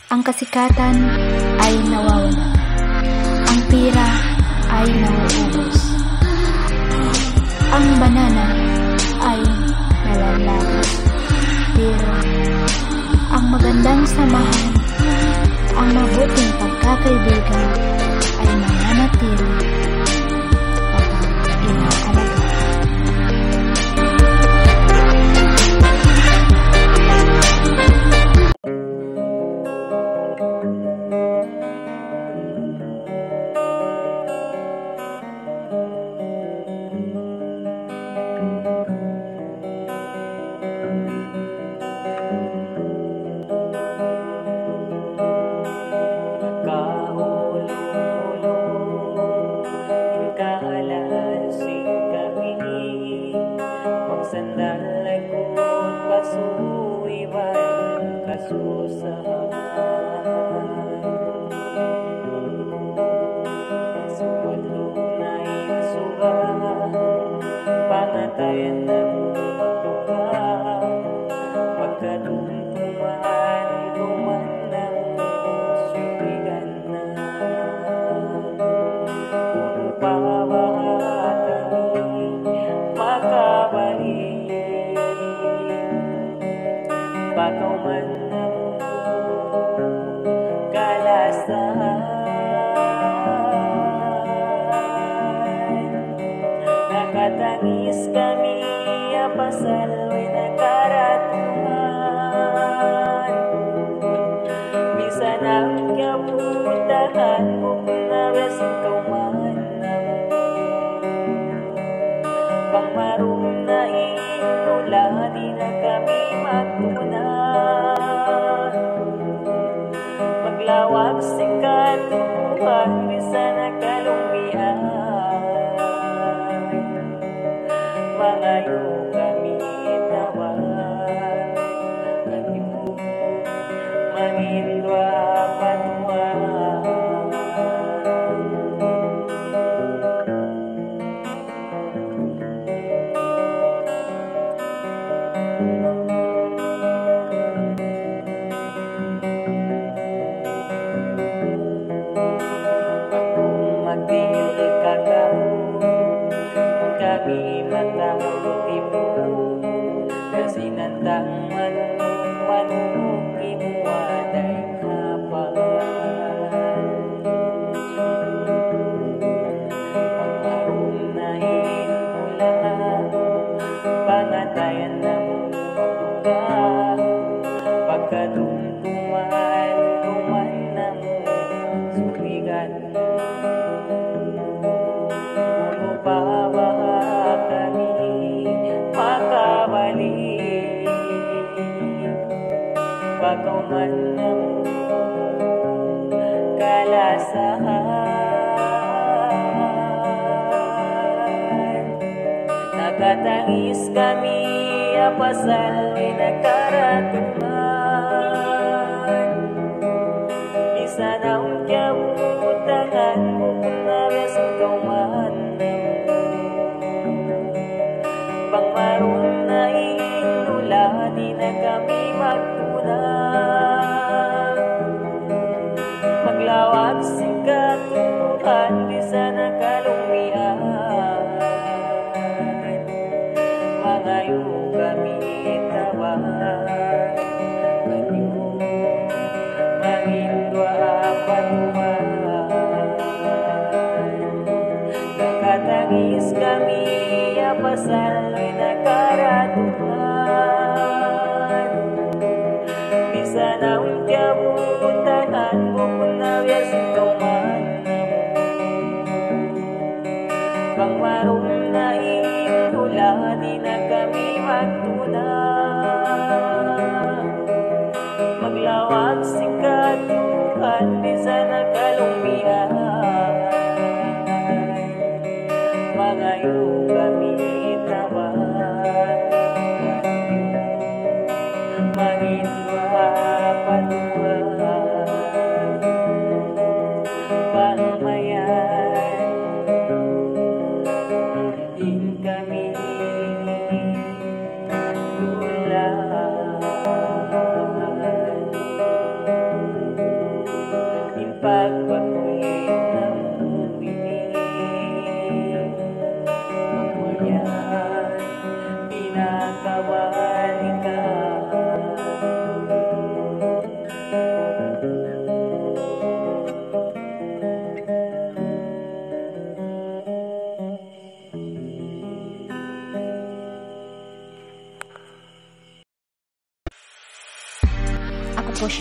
Ang kasikatan ay nawawala. Ang pira ay nauubos. Ang banana ay nalalagas. Pero ang magandang samahan, ang mabuting pagkakaibigan ay mananatili kapag inaalaga. Sandal ay kut pasuiwan kasusahan sumudlog na isugan pangatayan ng tuka pagkatumtuman tuman ng suligan na kung pabahat kami makabalik bakaw man ng kalasahan nakatangis kami apasaloy na karatuhan bisan ang kabutahan kung nawasin kauman pangmarum na inula di na kami magtunan maglawag sikat tuhan bisa na kalumbian mangayo kami tawan kanyo mangindwa patuan magdil kakao kami matang tipu kasi nandang manuk imuaday kapalan pagmarum na hinulan pangatayan ng tuka pagkatumtuman tuman ng suligan pabaha kami makabalik bakaw man ng kalasahan nakatangis kami apasaloy na karatuman bisan ang kabutangan kung nawasin kauman pangmarum na inula di na kami magtunan maglawag sikat tuhan bisa na kalumbian mangayo kami tawan kanyo mangindwa patuan nakatangis kami apasaloy na karatuhan bisan ang kabutahan kung nawasin kauman pangmarum na inula di na kami magtunan maglawag sikat tuhan bisan na kalumbian mangayo kami tawan mangindwa patuan pangmayan din kami tulan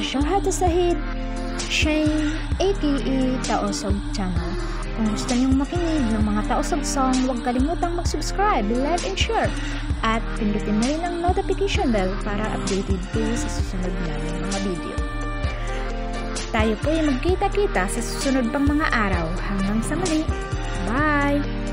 Shahada Sahid Shane aka Taosog Channel. Kung gusto niyong makinig ng mga Taosog song, huwag kalimutang mag-subscribe, like, and share. At pindutin na rin ang notification bell para updated kayo sa susunod namin mga video. Tayo po ay magkita-kita sa susunod pang mga araw. Hanggang sa muli. Bye!